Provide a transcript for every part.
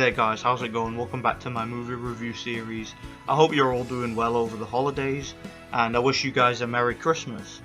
there guys, how's it going? Welcome back to my movie review series. I hope you're all doing well over the holidays, and I wish you guys a Merry Christmas.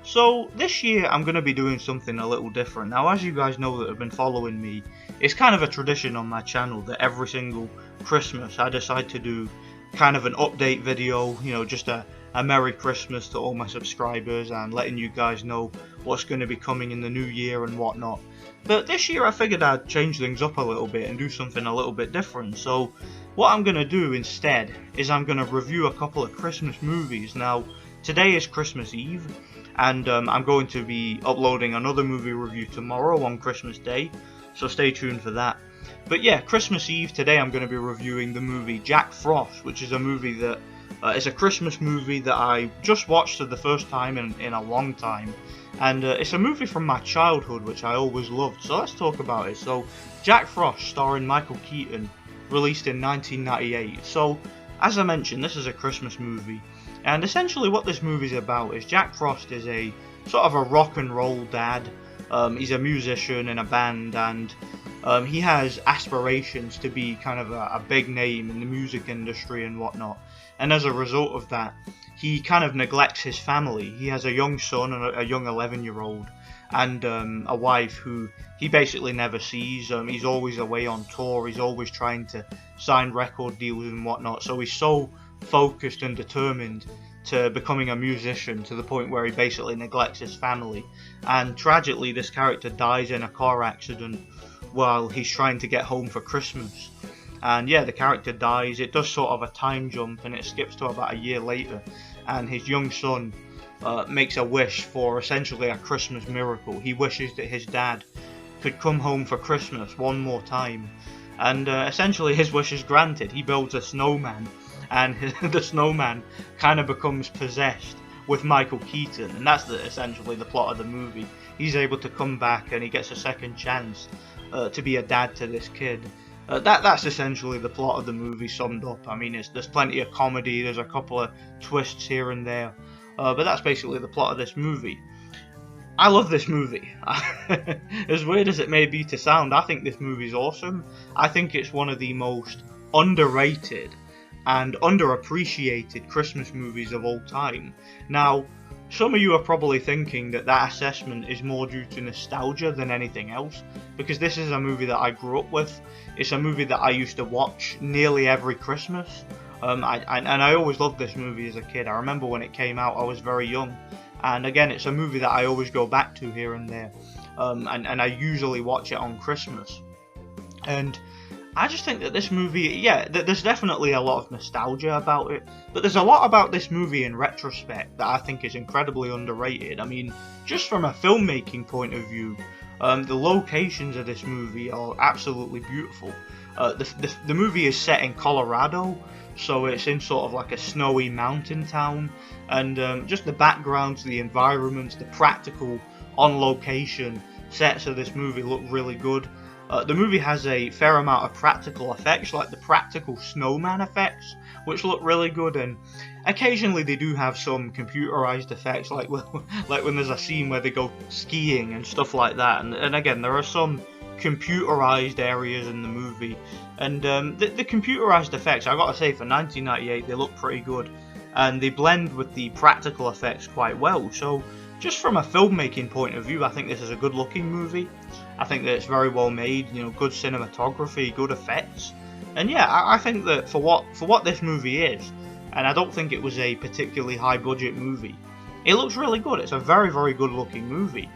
So this year I'm going to be doing something a little different. Now, as you guys know that have been following me, it's kind of a tradition on my channel that every single Christmas I decide to do kind of an update video, just a Merry Christmas to all my subscribers and letting you guys know what's going to be coming in the new year and whatnot. But this year I figured I'd change things up a little bit and do something a little bit different. So what I'm going to do instead is I'm going to review a couple of Christmas movies. Now, today is Christmas Eve, and I'm going to be uploading another movie review tomorrow on Christmas Day, so stay tuned for that. But yeah, Christmas Eve, today I'm going to be reviewing the movie Jack Frost, which is a movie that is a Christmas movie that I just watched for the first time in a long time. And it's a movie from my childhood, which I always loved, so let's talk about it. So, Jack Frost, starring Michael Keaton, released in 1998. So, as I mentioned, this is a Christmas movie, and essentially what this movie is about is Jack Frost is a sort of a rock and roll dad. He's a musician in a band, and he has aspirations to be kind of a big name in the music industry and whatnot. And as a result of that, he kind of neglects his family. He has a young son, a young 11-year-old, and a wife who he basically never sees. He's always away on tour. He's always trying to sign record deals and whatnot. So he's so focused and determined to becoming a musician to the point where he basically neglects his family. And tragically, this character dies in a car accident while he's trying to get home for Christmas. And yeah, the character dies. It does sort of a time jump, and it skips to about a year later, and his young son makes a wish for essentially a Christmas miracle. He wishes that his dad could come home for Christmas one more time, and essentially his wish is granted. He builds a snowman, and the snowman kind of becomes possessed with Michael Keaton, and that's essentially the plot of the movie. He's able to come back, and he gets a second chance to be a dad to this kid. That's essentially the plot of the movie summed up. I mean, there's plenty of comedy, there's a couple of twists here and there, but that's basically the plot of this movie. I love this movie. As weird as it may be to sound, I think this movie's awesome. I think it's one of the most underrated and underappreciated Christmas movies of all time. Now, some of you are probably thinking that assessment is more due to nostalgia than anything else, because this is a movie that I grew up with. It's a movie that I used to watch nearly every Christmas, and I always loved this movie as a kid. I remember when it came out, I was very young, and again, it's a movie that I always go back to here and there, and I usually watch it on Christmas. And I just think that this movie, yeah, there's definitely a lot of nostalgia about it, but there's a lot about this movie in retrospect that I think is incredibly underrated. I mean, just from a filmmaking point of view, the locations of this movie are absolutely beautiful. The movie is set in Colorado, so it's in sort of like a snowy mountain town, and just the backgrounds, the environments, the practical on-location sets of this movie look really good. The movie has a fair amount of practical effects, like the practical snowman effects, which look really good, and occasionally they do have some computerized effects, like when there's a scene where they go skiing and stuff like that, and again, there are some computerized areas in the movie, and the computerized effects, I gotta say, for 1998, they look pretty good, and they blend with the practical effects quite well. So just from a filmmaking point of view, I think this is a good looking movie. I think that it's very well made, good cinematography, good effects, and yeah, I think that for what this movie is, and I don't think it was a particularly high budget movie, it looks really good. It's a very, very good looking movie,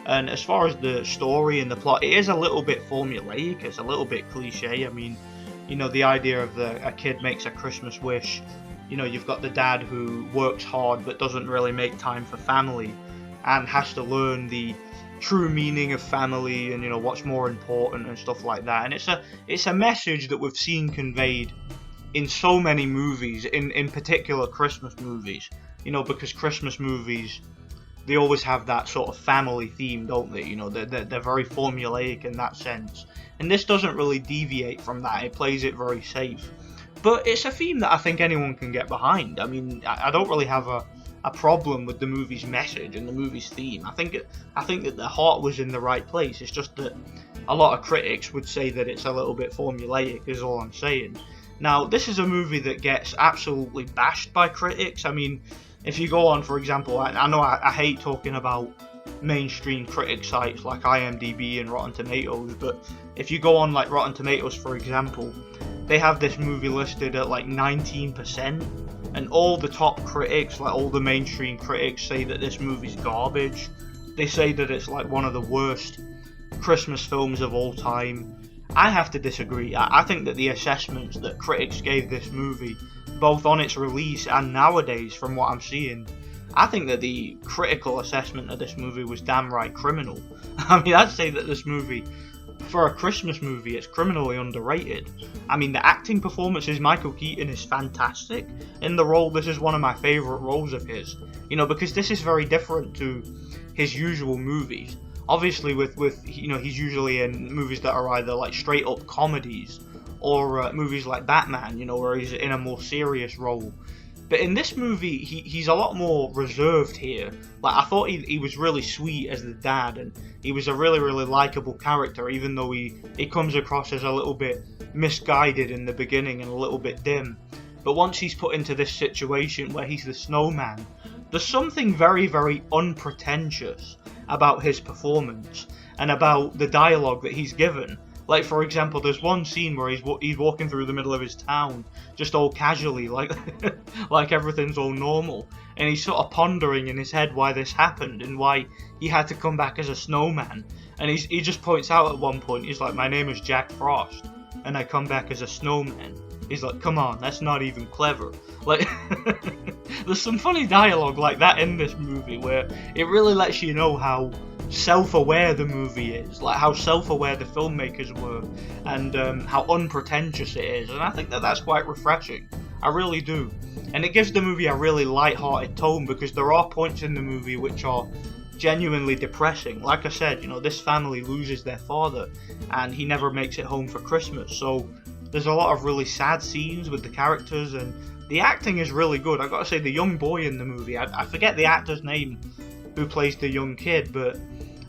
and as far as the story and the plot, it is a little bit formulaic, it's a little bit cliche. I mean, the idea of a kid makes a Christmas wish, you've got the dad who works hard but doesn't really make time for family, and has to learn the true meaning of family and what's more important and stuff like that. And it's a message that we've seen conveyed in so many movies, in particular Christmas movies, because Christmas movies, they always have that sort of family theme, don't they? They're very formulaic in that sense, and this doesn't really deviate from that. It plays it very safe, but it's a theme that I think anyone can get behind. I mean, I don't really have a problem with the movie's message and the movie's theme. I think that the heart was in the right place. It's just that a lot of critics would say that it's a little bit formulaic, is all I'm saying. Now, this is a movie that gets absolutely bashed by critics. I mean, if you go on, for example, I know I hate talking about mainstream critic sites like IMDb and Rotten Tomatoes, but if you go on like Rotten Tomatoes, for example, they have this movie listed at like 19%, and all the top critics, like all the mainstream critics, say that this movie's garbage. They say that it's like one of the worst Christmas films of all time. I have to disagree. I think that the assessments that critics gave this movie, both on its release and nowadays, from what I'm seeing, I think that the critical assessment of this movie was damn right criminal. I mean, I'd say that this movie, for a Christmas movie, it's criminally underrated. I mean, the acting performances, Michael Keaton is fantastic in the role. This is one of my favourite roles of his, because this is very different to his usual movies. Obviously, with he's usually in movies that are either like straight up comedies or movies like Batman, where he's in a more serious role. But in this movie, he's a lot more reserved here. Like, I thought he was really sweet as the dad, and he was a really, really likable character, even though he comes across as a little bit misguided in the beginning and a little bit dim. But once he's put into this situation where he's the snowman, there's something very, very unpretentious about his performance and about the dialogue that he's given. Like, for example, there's one scene where he's walking through the middle of his town, just all casually, like like everything's all normal, and he's sort of pondering in his head why this happened and why he had to come back as a snowman. And he just points out at one point, he's like, "My name is Jack Frost, and I come back as a snowman." He's like, "Come on, that's not even clever." Like, there's some funny dialogue like that in this movie where it really lets you know how self-aware the movie is, like how self-aware the filmmakers were, and how unpretentious it is. And I think that that's quite refreshing. I really do. And it gives the movie a really light-hearted tone, because there are points in the movie which are genuinely depressing. Like I said, this family loses their father and he never makes it home for Christmas, so there's a lot of really sad scenes with the characters, and the acting is really good. I gotta say, the young boy in the movie, I forget the actor's name who plays the young kid, but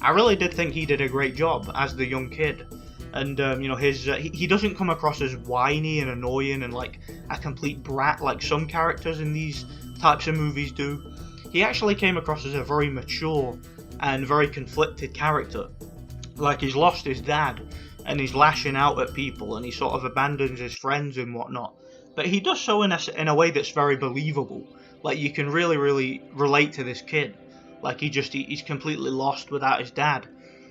I really did think he did a great job as the young kid. And he doesn't come across as whiny and annoying and like a complete brat like some characters in these types of movies do. He actually came across as a very mature and very conflicted character. Like, he's lost his dad and he's lashing out at people and he sort of abandons his friends and whatnot. But he does so in a way that's very believable. Like, you can really, really relate to this kid. Like, he's completely lost without his dad.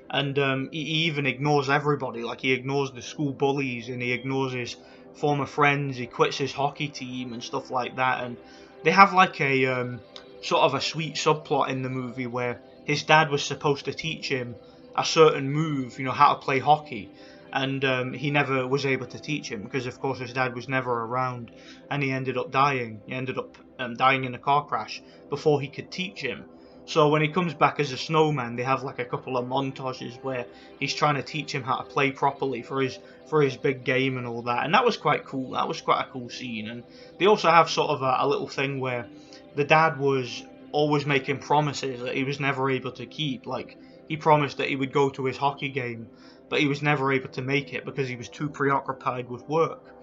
And he even ignores everybody. Like, he ignores the school bullies and he ignores his former friends. He quits his hockey team and stuff like that. And they have like a sort of a sweet subplot in the movie where his dad was supposed to teach him a certain move, how to play hockey. And he never was able to teach him because, of course, his dad was never around, and he ended up dying. He ended up dying in a car crash before he could teach him. So when he comes back as a snowman, they have like a couple of montages where he's trying to teach him how to play properly for his big game and all that. And that was quite cool. That was quite a cool scene. And they also have sort of a little thing where the dad was always making promises that he was never able to keep. Like, he promised that he would go to his hockey game, but he was never able to make it because he was too preoccupied with work.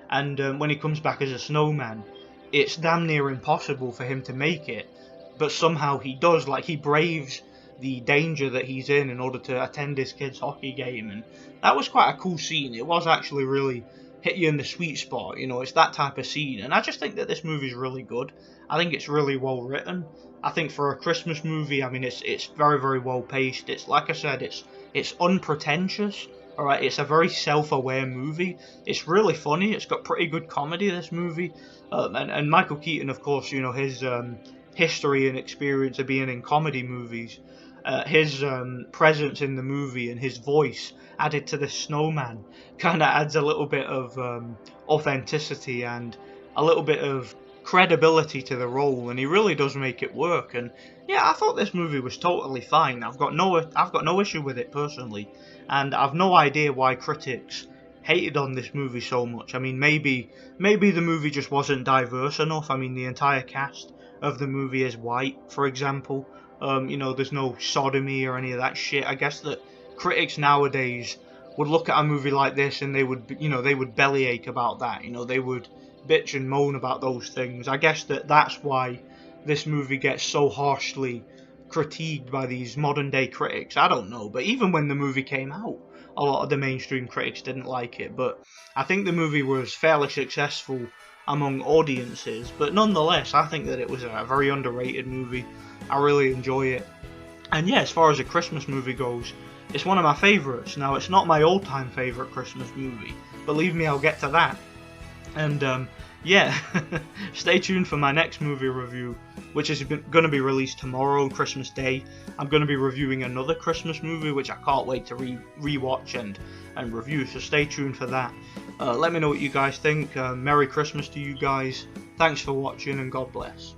And when he comes back as a snowman, it's damn near impossible for him to make it, but somehow he does. Like, he braves the danger that he's in order to attend his kid's hockey game, and that was quite a cool scene. It was actually really hit you in the sweet spot, it's that type of scene. And I just think that this movie is really good. I think it's really well written. I think for a Christmas movie, I mean, it's very, very well paced. It's, like I said, it's unpretentious. Alright, it's a very self-aware movie. It's really funny. It's got pretty good comedy, this movie. And Michael Keaton, of course, his history and experience of being in comedy movies, his presence in the movie and his voice added to the snowman kind of adds a little bit of authenticity and a little bit of credibility to the role, and he really does make it work. And yeah, I thought this movie was totally fine. I've got no issue with it personally, and I've no idea why critics hated on this movie so much. I mean, maybe the movie just wasn't diverse enough. I mean, the entire cast of the movie is white, for example. There's no sodomy or any of that shit. I guess that critics nowadays would look at a movie like this and they would, they would bellyache about that. They would bitch and moan about those things. I guess that's why this movie gets so harshly critiqued by these modern day critics. I don't know, but even when the movie came out, a lot of the mainstream critics didn't like it. But I think the movie was fairly successful among audiences. But nonetheless, I think that it was a very underrated movie. I really enjoy it. And yeah, as far as a Christmas movie goes, it's one of my favourites. Now, it's not my all-time favourite Christmas movie. Believe me, I'll get to that. And yeah, stay tuned for my next movie review, which is going to be released tomorrow, Christmas Day. I'm going to be reviewing another Christmas movie, which I can't wait to rewatch and review, so stay tuned for that. Let me know what you guys think. Merry Christmas to you guys. Thanks for watching, and God bless.